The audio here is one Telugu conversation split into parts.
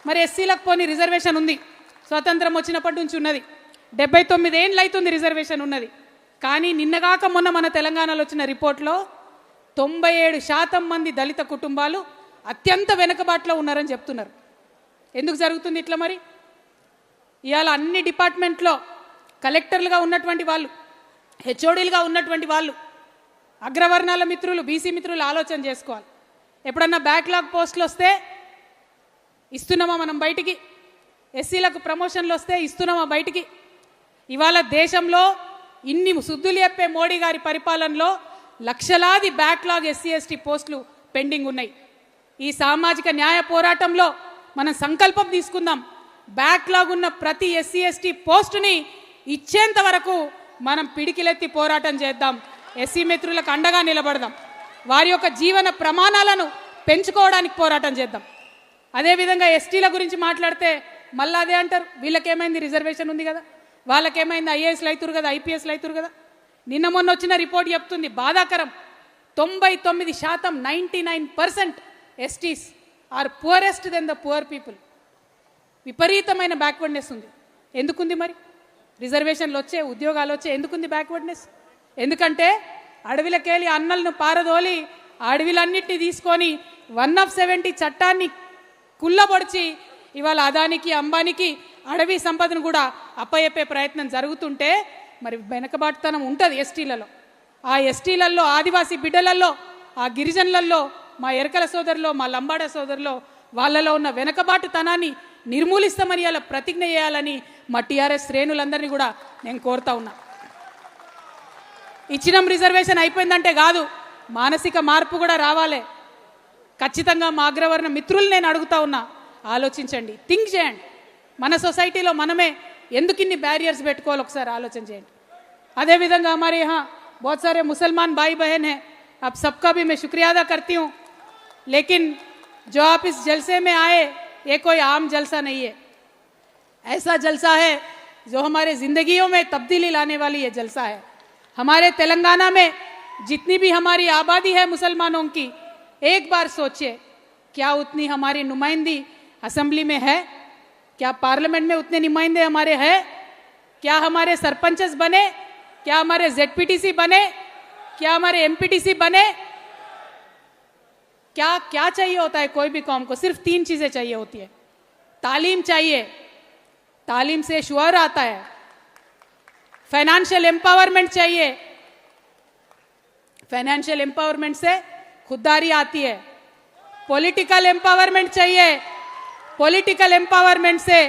మరి ఎస్సీలకు పోని రిజర్వేషన్ ఉంది, స్వతంత్రం వచ్చినప్పటి నుంచి ఉన్నది, 79 ఏళ్ళు అవుతుంది రిజర్వేషన్ ఉన్నది. కానీ నిన్నగాక మొన్న మన తెలంగాణలో వచ్చిన రిపోర్ట్లో 97% మంది దళిత కుటుంబాలు అత్యంత వెనుకబాటులో ఉన్నారని చెప్తున్నారు. ఎందుకు జరుగుతుంది ఇట్లా? మరి ఇవాళ అన్ని డిపార్ట్మెంట్లో కలెక్టర్లుగా ఉన్నటువంటి వాళ్ళు, హెచ్ఓడీలుగా ఉన్నటువంటి వాళ్ళు, అగ్రవర్ణాల మిత్రులు, బీసీ మిత్రులు ఆలోచన చేసుకోవాలి. ఎప్పుడన్నా బ్యాక్లాగ్ పోస్టులు వస్తే ఇస్తున్నామా మనం బయటికి? ఎస్సీలకు ప్రమోషన్లు వస్తే ఇస్తున్నామా బయటికి? ఇవాళ దేశంలో ఇన్ని శుద్ధులు చెప్పే మోడీ గారి పరిపాలనలో లక్షలాది బ్యాక్లాగ్ ఎస్సీ ఎస్టీ పోస్టులు పెండింగ్ ఉన్నాయి. ఈ సామాజిక న్యాయ పోరాటంలో మనం సంకల్పం తీసుకుందాం, బ్యాక్లాగ్ ఉన్న ప్రతి ఎస్సీ ఎస్టీ పోస్టుని ఇచ్చేంత వరకు మనం పిడికిలెత్తి పోరాటం చేద్దాం. ఎస్సీ మిత్రులకు అండగా నిలబడదాం, వారి యొక్క జీవన ప్రమాణాలను పెంచుకోవడానికి పోరాటం చేద్దాం. అదేవిధంగా ఎస్టీల గురించి మాట్లాడితే మళ్ళీ అదే అంటారు, వీళ్ళకేమైంది రిజర్వేషన్ ఉంది కదా, వాళ్ళకేమైంది ఐఏఎస్లు అవుతారు కదా, ఐపీఎస్లు అవుతారు కదా. నిన్న మొన్న వచ్చిన రిపోర్ట్ చెప్తుంది బాధాకరం, 99% 99% STs are poorest then the poor people. విపరీతమైన బ్యాక్వర్డ్నెస్ ఉంది. ఎందుకుంది మరి? రిజర్వేషన్లు వచ్చే, ఉద్యోగాలు వచ్చే, ఎందుకుంది బ్యాక్వర్డ్నెస్? ఎందుకంటే అడవిలకెళ్ళి అన్నలను పారదోలి అడవిలన్నింటినీ తీసుకొని 170 చట్టాన్ని కుల్లబొడిచి ఇవాళ అదానికి అంబానికి అడవి సంపదను కూడా అప్పయెప్పే ప్రయత్నం జరుగుతుంటే మరి వెనకబాటుతనం ఉంటుంది ఎస్టీలలో. ఆ ఎస్టీలలో, ఆదివాసీ బిడ్డలలో, ఆ గిరిజనులలో, మా ఎరకల సోదరులో, మా లంబాడ సోదరులో వాళ్ళలో ఉన్న వెనకబాటుతనాన్ని నిర్మూలిస్తామని అలా ప్రతిజ్ఞ చేయాలని మా టీఆర్ఎస్ శ్రేణులందరినీ కూడా నేను కోరుతా ఉన్నా. ఇచ్చినం రిజర్వేషన్ అయిపోయిందంటే కాదు, మానసిక మార్పు కూడా రావాలి. ఖచ్చితంగా మా అగ్రవర్ణ మిత్రులు నేను అడుగుతా ఉన్నా, ఆలోచించండి, థింక్ చేయండి. మన సొసైటీలో మనమే ఎందుకు ఇన్ని బ్యారియర్స్ పెట్టుకోవాలి ఒకసారి ఆలోచన చేయండి. అదేవిధంగా हमारे यहाँ बहुत सारे मुसलमान भाई बहन हैं, आप सबका भी मैं शुक्रिया अदा करती हूँ, लेकिन जो आप इस जलसे में आए ये कोई आम जलसा नहीं है, ऐसा जलसा है जो हमारे ज़िंदगियों में तब्दीली लाने वाली ये जलसा है. हमारे तेलंगाना में जितनी भी हमारी आबादी है मुसलमानों की, एक बार सोचिए क्या उतनी हमारी नुमाइंदी असेंबली में है? क्या पार्लियामेंट में उतने नुमाइंदे हमारे हैं? क्या हमारे सरपंचस बने? क्या हमारे जेडपीटीसी बने? क्या हमारे एमपीटीसी बने? क्या क्या चाहिए होता है कोई भी कौम को? सिर्फ 3 चीज़ें चाहिए होती है. तालीम चाहिए, तालीम से शुअर आता है. फाइनेंशियल एम्पावरमेंट चाहिए, फाइनेंशियल एम्पावरमेंट से खुददारी आती है. पॉलिटिकल एम्पावरमेंट चाहिए, पॉलिटिकल एम्पावरमेंट से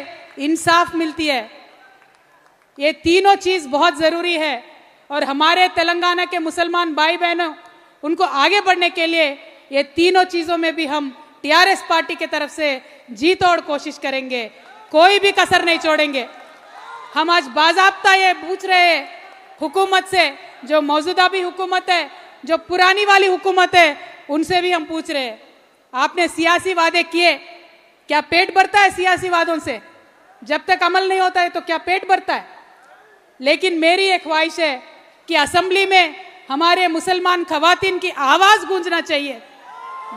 इंसाफ मिलती है. ये तीनों चीज़ बहुत ज़रूरी है और हमारे तेलंगाना के मुसलमान भाई बहनों उनको आगे बढ़ने के लिए ये तीनों चीज़ों में भी हम टीआरएस पार्टी की तरफ से जी तोड़ कोशिश करेंगे, कोई भी कसर नहीं छोड़ेंगे. हम आज बाज़ाब्ता ये पूछ रहे हैं हुकूमत से, जो मौजूदा भी हुकूमत है, जो पुरानी वाली हुकूमत है, उनसे भी हम पूछ रहे हैं, आपने सियासी वादे किए, क्या पेट भरता है सियासी वादों से? जब तक अमल नहीं होता है तो क्या पेट भरता है? लेकिन मेरी एक ख्वाहिश है कि असेंबली में हमारे मुसलमान खवातीन की आवाज़ गूंजना चाहिए.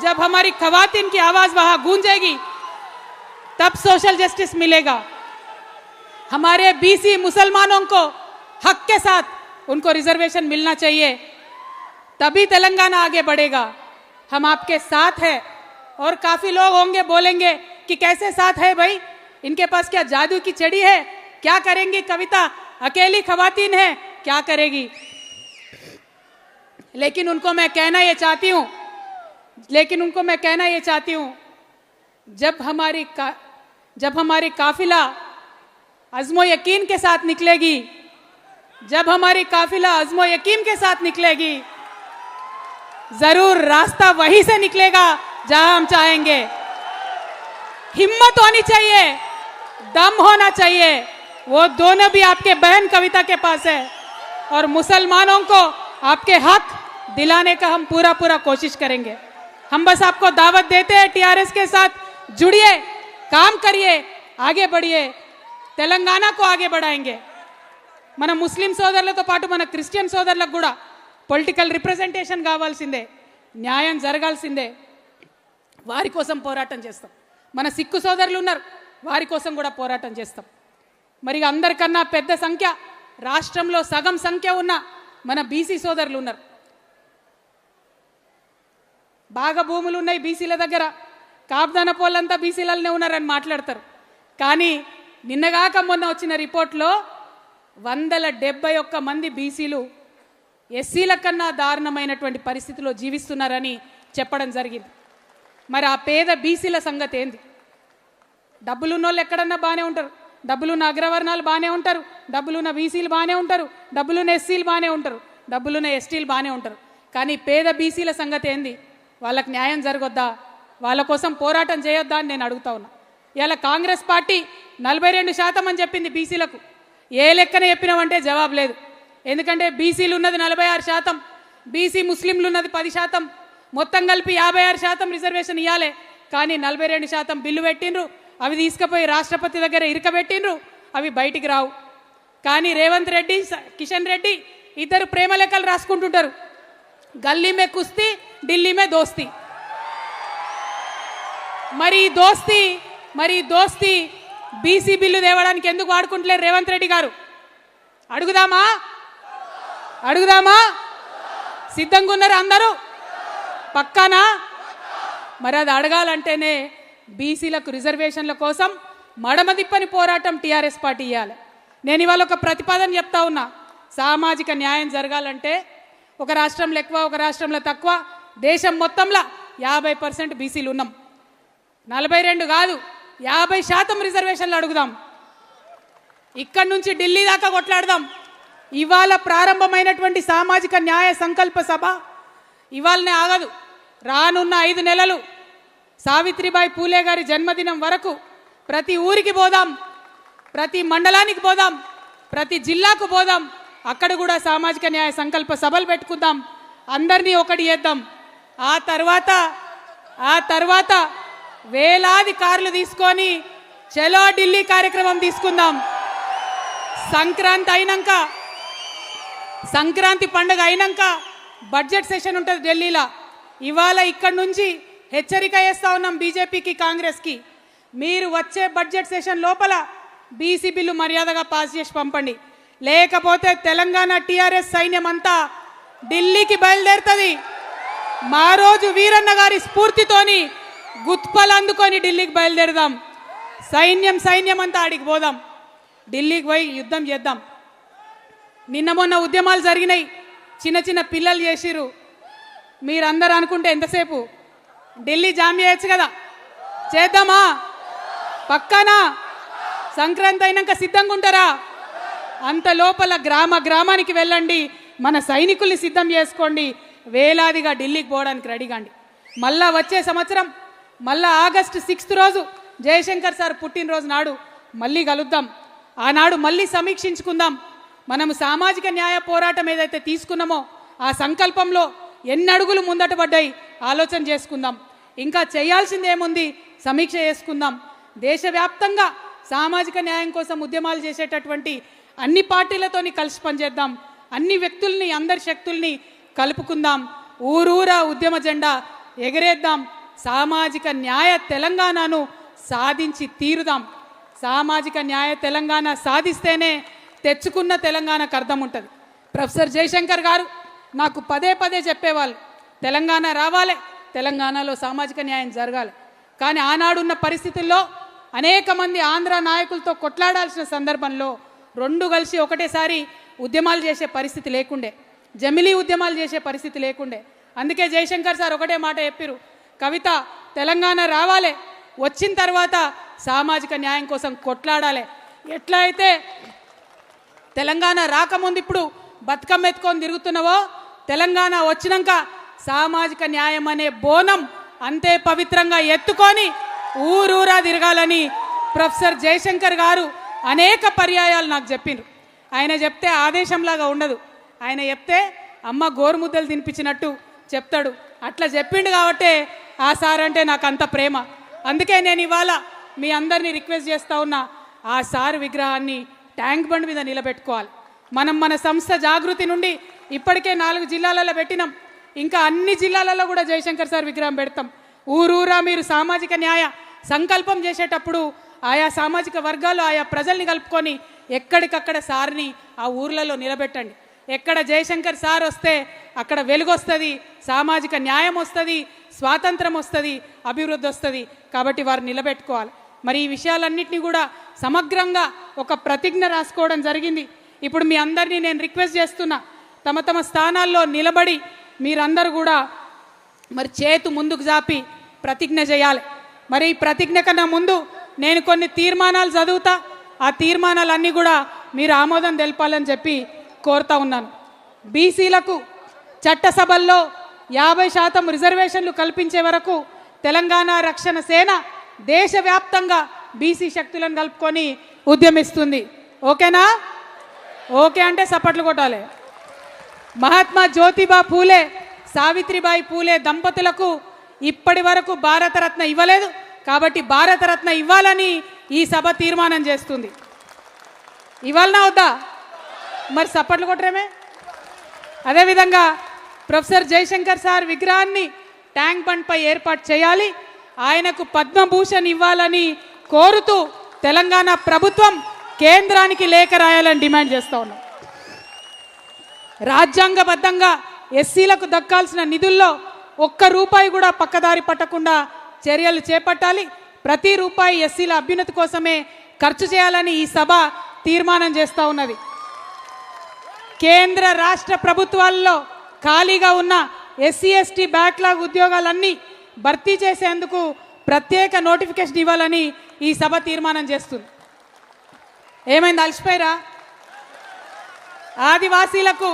जब हमारी खवातीन की आवाज़ वहाँ गूंजेगी तब सोशल जस्टिस मिलेगा. हमारे बीसी मुसलमानों को हक के साथ उनको रिजर्वेशन मिलना चाहिए, तभी तेलंगाना आगे बढ़ेगा. हम आपके साथ हैं. और काफ़ी लोग होंगे बोलेंगे कि कैसे साथ है भाई, इनके पास क्या जादू की छड़ी है, क्या करेंगी कविता, अकेली खवातीन है, क्या करेगी? लेकिन उनको मैं कहना ये चाहती हूँ, जब हमारी काफिला अज़्मो यकीन के साथ निकलेगी, जब हमारी काफिला अज़्मो यकीन के साथ निकलेगी, जरूर रास्ता वहीं से निकलेगा जहां हम चाहेंगे. हिम्मत होनी चाहिए, दम होना चाहिए, वो दोनों भी आपके बहन कविता के पास है. और मुसलमानों को आपके हक दिलाने का हम पूरा कोशिश करेंगे. हम बस आपको दावत देते हैं, टीआरएस के साथ जुड़िए, काम करिए, आगे बढ़िए, तेलंगाना को आगे बढ़ाएंगे. మన ముస్లిం సోదరులతో పాటు మన క్రిస్టియన్ సోదరులకు కూడా పొలిటికల్ రిప్రజెంటేషన్ కావాల్సిందే, న్యాయం జరగాల్సిందే. వారి కోసం పోరాటం చేస్తాం. మన సిక్కు సోదరులు ఉన్నారు, వారి కోసం కూడా పోరాటం చేస్తాం. మరి అందరికన్నా పెద్ద సంఖ్య, రాష్ట్రంలో సగం సంఖ్య ఉన్న మన బీసీ సోదరులు ఉన్నారు. బాగా భూములు ఉన్నాయి బీసీల దగ్గర, కాపుదాన పోలంతా బీసీలనే ఉన్నారని మాట్లాడతారు. కానీ నిన్నగాక మొన్న వచ్చిన రిపోర్ట్లో 171 మంది బీసీలు ఎస్సీల కన్నా దారుణమైనటువంటి పరిస్థితిలో జీవిస్తున్నారని చెప్పడం జరిగింది. మరి ఆ పేద బీసీల సంగతి ఏంది? డబ్బులున్న వాళ్ళు ఎక్కడన్నా బాగానే ఉంటారు, డబ్బులున్న అగ్రవర్ణాలు బాగానే ఉంటారు, డబ్బులున్న బీసీలు బాగానే ఉంటారు, డబ్బులున్న ఎస్సీలు బాగానే ఉంటారు, డబ్బులున్న ఎస్టీలు బాగానే ఉంటారు. కానీ పేద బీసీల సంగతి ఏంది? వాళ్ళకి న్యాయం జరగొద్దా? వాళ్ళ కోసం పోరాటం చేయొద్దా అని నేను అడుగుతా ఉన్నా. ఇలా కాంగ్రెస్ పార్టీ 42% అని చెప్పింది బీసీలకు. ఏ లెక్కన చెప్పినామంటే జవాబు లేదు. ఎందుకంటే బీసీలు ఉన్నది 46%, బీసీ ముస్లింలు ఉన్నది 10%, మొత్తం కలిపి 56% రిజర్వేషన్ ఇవ్వాలి. కానీ 42% బిల్లు పెట్టిండ్రు, అవి తీసుకుపోయి రాష్ట్రపతి దగ్గర ఇరకబెట్టిండ్రు, అవి బయటికి రావు. కానీ రేవంత్ రెడ్డి, కిషన్ రెడ్డి ఇద్దరు ప్రేమ లెక్కలు రాసుకుంటుంటారు. గల్లీ మే కుస్తీ, ఢిల్లీ మే దోస్తీ. మరి దోస్తీ బీసీ బిల్లు తేవడానికి ఎందుకు వాడుకుంటలేరు రేవంత్ రెడ్డి గారు? అడుగుదామా? సిద్ధంగా ఉన్నారు అందరూ? పక్కానా? మరి అది అడగాలంటేనే బీసీలకు రిజర్వేషన్ల కోసం మడమదిప్పని పోరాటం టీఆర్ఎస్ పార్టీ ఇవ్వాలి. నేను ఇవాళ ఒక ప్రతిపాదన చెప్తా ఉన్నా. సామాజిక న్యాయం జరగాలంటే ఒక రాష్ట్రంలో ఎక్కువ, ఒక రాష్ట్రంలో తక్కువ, దేశం మొత్తంలో 50% బీసీలు ఉన్నాం. 42 కాదు, 50% రిజర్వేషన్లు అడుగుదాం. ఇక్కడి నుంచి ఢిల్లీ దాకా కొట్లాడదాం. ఇవాళ ప్రారంభమైనటువంటి సామాజిక న్యాయ సంకల్ప సభ ఇవాళనే ఆగదు. రానున్న 5 నెలలు సావిత్రిబాయి పూలే గారి జన్మదినం వరకు ప్రతి ఊరికి పోదాం, ప్రతి మండలానికి పోదాం, ప్రతి జిల్లాకు పోదాం. అక్కడ కూడా సామాజిక న్యాయ సంకల్ప సభలు పెట్టుకుందాం, అందరినీ ఒకటి చేద్దాం. ఆ తర్వాత వేలాది కార్లు తీసుకొని చలో ఢిల్లీ కార్యక్రమం తీసుకుందాం. సంక్రాంతి పండుగ అయినాక బడ్జెట్ సెషన్ ఉంటుంది ఢిల్లీలో. ఇవాళ ఇక్కడి నుంచి హెచ్చరిక చేస్తా ఉన్నాం బీజేపీకి, కాంగ్రెస్కి. మీరు వచ్చే బడ్జెట్ సెషన్ లోపల బీసీ బిల్లు మర్యాదగా పాస్ చేసి పంపండి. లేకపోతే తెలంగాణ టీఆర్ఎస్ సైన్యం అంతా ఢిల్లీకి బయలుదేరుతుంది. మా రోజు వీరన్న గారి స్ఫూర్తితోని గుత్పలు అందుకొని ఢిల్లీకి బయలుదేరదాం. సైన్యం అంతా ఆడికి పోదాం, ఢిల్లీకి పోయి యుద్ధం చేద్దాం. నిన్న మొన్న ఉద్యమాలు జరిగినాయి, చిన్న పిల్లలు చేసిరు. మీరందరూ అనుకుంటే ఎంతసేపు ఢిల్లీ జామ్ చేయొచ్చు కదా? చేద్దామా? పక్కానా? సంక్రాంతి అయినాక సిద్ధంగా ఉంటారా? అంత లోపల గ్రామానికి వెళ్ళండి, మన సైనికుల్ని సిద్ధం చేసుకోండి, వేలాదిగా ఢిల్లీకి పోవడానికి రెడీగాండి. మళ్ళా వచ్చే సంవత్సరం మళ్ళా ఆగస్టు 6 రోజు జయశంకర్ సార్ పుట్టినరోజు నాడు మళ్ళీ కలుద్దాం. ఆనాడు మళ్ళీ సమీక్షించుకుందాం. మనము సామాజిక న్యాయ పోరాటం ఏదైతే తీసుకున్నామో ఆ సంకల్పంలో ఎన్ని అడుగులు ముందట పడ్డాయి ఆలోచన చేసుకుందాం. ఇంకా చేయాల్సింది ఏముంది సమీక్ష చేసుకుందాం. దేశవ్యాప్తంగా సామాజిక న్యాయం కోసం ఉద్యమాలు చేసేటటువంటి అన్ని పార్టీలతోని కలిసి పనిచేద్దాం. అన్ని వ్యక్తుల్ని, అందరి శక్తుల్ని కలుపుకుందాం. ఊరూరా ఉద్యమ జెండా ఎగరేద్దాం. సామాజిక న్యాయ తెలంగాణను సాధించి తీరుదాం. సామాజిక న్యాయ తెలంగాణ సాధిస్తేనే తెచ్చుకున్న తెలంగాణకు అర్థం ఉంటుంది. ప్రొఫెసర్ జయశంకర్ గారు నాకు పదే చెప్పేవాళ్ళు, తెలంగాణ రావాలి, తెలంగాణలో సామాజిక న్యాయం జరగాలి. కానీ ఆనాడున్న పరిస్థితుల్లో అనేక మంది ఆంధ్ర నాయకులతో కొట్లాడాల్సిన సందర్భంలో రెండు కలిసి ఒకటేసారి ఉద్యమాలు చేసే పరిస్థితి లేకుండే, జమిలీ ఉద్యమాలు చేసే పరిస్థితి లేకుండే. అందుకే జయశంకర్ సార్ ఒకటే మాట చెప్పారు, కవిత తెలంగాణ రావాలి, వచ్చిన తర్వాత సామాజిక న్యాయం కోసం కొట్లాడాలి. ఎట్లా అయితే తెలంగాణ రాకముందు ఇప్పుడు బతుకమ్మ ఎత్తుకొని తిరుగుతున్నావో, తెలంగాణ వచ్చినాక సామాజిక న్యాయం అనే బోనం అంతే పవిత్రంగా ఎత్తుకొని ఊరూరా తిరగాలని ప్రొఫెసర్ జయశంకర్ గారు అనేక పర్యాయాలు నాకు చెప్పిండ్రు. ఆయన చెప్తే ఆదేశంలాగా ఉండదు, ఆయన చెప్తే అమ్మ గోరుముద్దలు తినిపించినట్టు చెప్తాడు. అట్లా చెప్పిండు కాబట్టే ఆ సార్ అంటే నాకు అంత ప్రేమ. అందుకే నేను ఇవాళ మీ అందరినీ రిక్వెస్ట్ చేస్తూ ఉన్నా, ఆ సార్ విగ్రహాన్ని ట్యాంక్ బండ్ మీద నిలబెట్టుకోవాలి. మన సంస్థ జాగృతి నుండి ఇప్పటికే 4 జిల్లాలలో పెట్టినాం, ఇంకా అన్ని జిల్లాలలో కూడా జయశంకర్ సార్ విగ్రహం పెడతాం. ఊరూరా మీరు సామాజిక న్యాయ సంకల్పం చేసేటప్పుడు ఆయా సామాజిక వర్గాలు ఆయా ప్రజల్ని కలుపుకొని ఎక్కడికక్కడ సార్ని ఆ ఊర్లలో నిలబెట్టండి. ఎక్కడ జయశంకర్ సార్ వస్తే అక్కడ వెలుగు వస్తుంది, సామాజిక న్యాయం వస్తుంది, స్వాతంత్రం వస్తుంది, అభివృద్ధి వస్తుంది. కాబట్టి వారు నిలబెట్టుకోవాలి. మరి ఈ విషయాలన్నింటినీ కూడా సమగ్రంగా ఒక ప్రతిజ్ఞ రాసుకోవడం జరిగింది. ఇప్పుడు మీ అందరినీ నేను రిక్వెస్ట్ చేస్తున్నా, తమ తమ స్థానాల్లో నిలబడి మీరందరూ కూడా మరి చేతు ముందుకు జాపి ప్రతిజ్ఞ చేయాలి. మరి ఈ ప్రతిజ్ఞ కన్నా ముందు నేను కొన్ని తీర్మానాలు చదువుతా, ఆ తీర్మానాలన్నీ కూడా మీరు ఆమోదం తెలపాలని చెప్పి కోరుతా ఉన్నాను. బీసీలకు చట్టసభల్లో 50% రిజర్వేషన్లు కల్పించే వరకు తెలంగాణ రక్షణ సేన దేశవ్యాప్తంగా బీసీ శక్తులను కలుపుకొని ఉద్యమిస్తుంది. ఓకేనా? ఓకే అంటే చప్పట్లు కొట్టాలి. మహాత్మా జ్యోతిబా పూలే, సావిత్రిబాయి పూలే దంపతులకు ఇప్పటి వరకు భారతరత్న ఇవ్వలేదు. కాబట్టి భారతరత్న ఇవ్వాలని ఈ సభ తీర్మానం చేస్తుంది. ఇవ్వాలనా వద్దా? మరి చప్పట్లు కొట్టరేమే. అదేవిధంగా ప్రొఫెసర్ జయశంకర్ సార్ విగ్రహాన్ని ట్యాంక్ బండ్పై ఏర్పాటు చేయాలి, ఆయనకు పద్మభూషణ్ ఇవ్వాలని కోరుతూ తెలంగాణ ప్రభుత్వం కేంద్రానికి లేఖ రాయాలని డిమాండ్ చేస్తూ ఉన్నాం. రాజ్యాంగబద్ధంగా ఎస్సీలకు దక్కాల్సిన నిధుల్లో ఒక్క రూపాయి కూడా పక్కదారి పట్టకుండా చర్యలు చేపట్టాలి. ప్రతి రూపాయి ఎస్సీల అభ్యున్నతి కోసమే ఖర్చు చేయాలని ఈ సభ తీర్మానం చేస్తూ ఉన్నది. కేంద్ర రాష్ట్ర ప్రభుత్వాల్లో ఖాళీగా ఉన్న ఎస్సీ ఎస్టీ బ్యాక్లాగ్ ఉద్యోగాలన్నీ భర్తీ చేసేందుకు ప్రత్యేక నోటిఫికేషన్ ఇవ్వాలని ఈ సభ తీర్మానం చేస్తుంది. ఏమైంది? అలసిపోయారా? ఆదివాసీలకు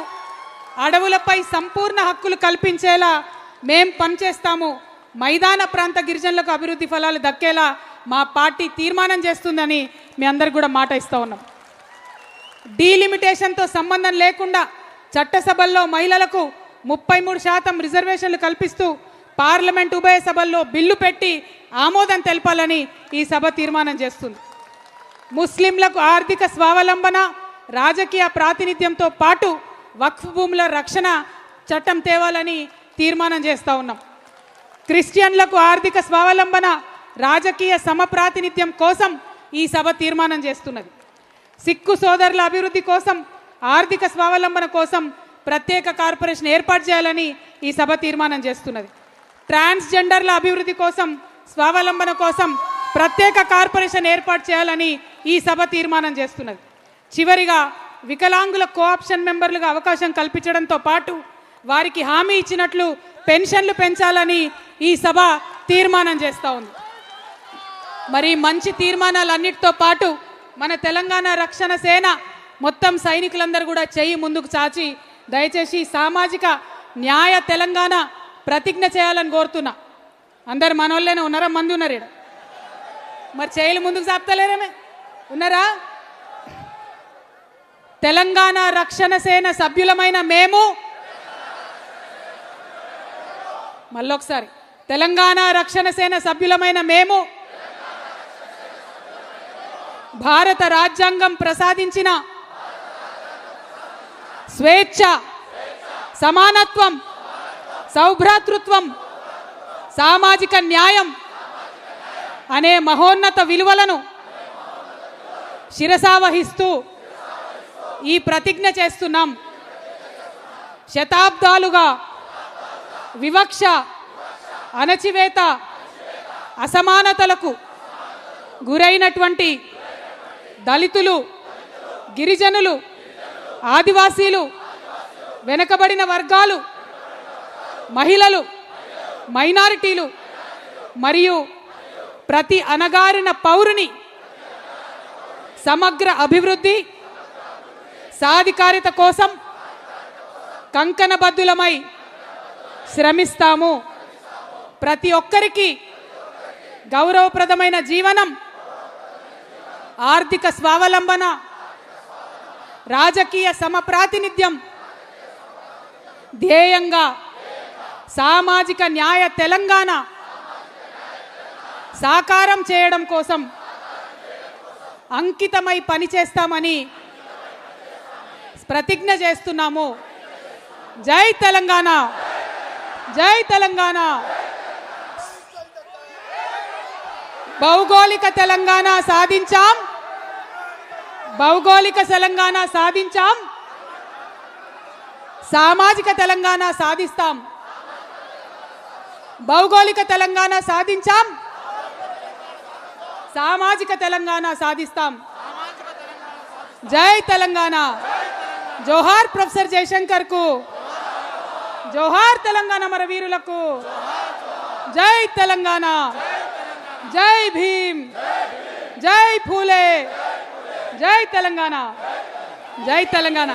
అడవులపై సంపూర్ణ హక్కులు కల్పించేలా మేం పనిచేస్తాము. మైదాన ప్రాంత గిరిజనులకు అభివృద్ధి ఫలాలు దక్కేలా మా పార్టీ తీర్మానం చేస్తుందని మీ అందరికి కూడా మాట ఇస్తూ ఉన్నాం. డీలిమిటేషన్తో సంబంధం లేకుండా చట్టసభల్లో మహిళలకు 33% రిజర్వేషన్లు కల్పిస్తూ పార్లమెంట్ ఉభయ సభల్లో బిల్లు పెట్టి ఆమోదం తెలపాలని ఈ సభ తీర్మానం చేస్తుంది. ముస్లింలకు ఆర్థిక స్వావలంబన, రాజకీయ ప్రాతినిధ్యంతో పాటు వక్ఫ్ భూముల రక్షణ చట్టం తేవాలని తీర్మానం చేస్తూ ఉన్నాం. క్రిస్టియన్లకు ఆర్థిక స్వావలంబన, రాజకీయ సమప్రాతినిధ్యం కోసం ఈ సభ తీర్మానం చేస్తున్నది. సిక్కు సోదరుల అభివృద్ధి కోసం, ఆర్థిక స్వావలంబన కోసం ప్రత్యేక కార్పొరేషన్ ఏర్పాటు చేయాలని ఈ సభ తీర్మానం చేస్తున్నది. ట్రాన్స్జెండర్ల అభివృద్ధి కోసం, స్వావలంబన కోసం ప్రత్యేక కార్పొరేషన్ ఏర్పాటు చేయాలని ఈ సభ తీర్మానం చేస్తున్నది. చివరిగా వికలాంగుల కోఆప్షన్ మెంబర్లుగా అవకాశం కల్పించడంతో పాటు వారికి హామీ ఇచ్చినట్లు పెన్షన్లు పెంచాలని ఈ సభ తీర్మానం చేస్తూ ఉంది. మరి మంచి తీర్మానాలన్నిటితో పాటు మన తెలంగాణ రక్షణ సేన మొత్తం సైనికులందరూ కూడా చెయ్యి ముందుకు చాచి దయచేసి సామాజిక న్యాయ తెలంగాణ ప్రతిజ్ఞ చేయాలని కోరుతున్నా. అందరు మనోళ్ళనే ఉన్నారా? మంది ఉన్నారు ఇక్కడ. మరి చేయిలు ముందుకు చాపుతలేరేమే? ఉన్నారా? తెలంగాణ రక్షణ సేన సభ్యులమైన మేము, మళ్ళొకసారి, తెలంగాణ రక్షణ సేన సభ్యులమైన మేము భారత రాజ్యాంగం ప్రసాదించిన స్వేచ్ఛ, సమానత్వం, సౌభ్రాతృత్వం, సామాజిక న్యాయం అనే మహోన్నత విలువలను శిరసావహిస్తూ ఈ ప్రతిజ్ఞ చేస్తున్నాం. శతాబ్దాలుగా వివక్ష, అణచివేత, అసమానతలకు గురైనటువంటి దళితులు, గిరిజనులు, ఆదివాసీలు, వెనుకబడిన వర్గాలు, మహిళలు, మైనారిటీలు మరియు ప్రతి అణగారిన పౌరుని సమగ్ర అభివృద్ధి, సాధికారిత కోసం కంకణబద్ధులమై శ్రమిస్తాము. ప్రతి ఒక్కరికి గౌరవప్రదమైన జీవనం, ఆర్థిక స్వావలంబన, రాజకీయ సమప్రాతినిధ్యం ధ్యేయంగా సామాజిక న్యాయ తెలంగాణ సాకారం చేయడం కోసం అంకితమై పనిచేస్తామని ప్రతిజ్ఞ చేస్తున్నాము. జై తెలంగాణ, జై తెలంగాణ. భౌగోళిక తెలంగాణ సాధించాం, భౌగోళిక తెలంగాణ సాధించాం, సామాజిక తెలంగాణ సాధిస్తాం. భౌగోళిక తెలంగాణ సాధించాం, సామాజిక తెలంగాణ సాధిస్తాం. జై తెలంగాణ. జోహార్ ప్రొఫెసర్ జయశంకర్ కు, జోహార్ తెలంగాణ మన వీరులకు. జై తెలంగాణ, జై భీమ్, జై ఫూలే, జై తెలంగాణ, జై తెలంగాణ.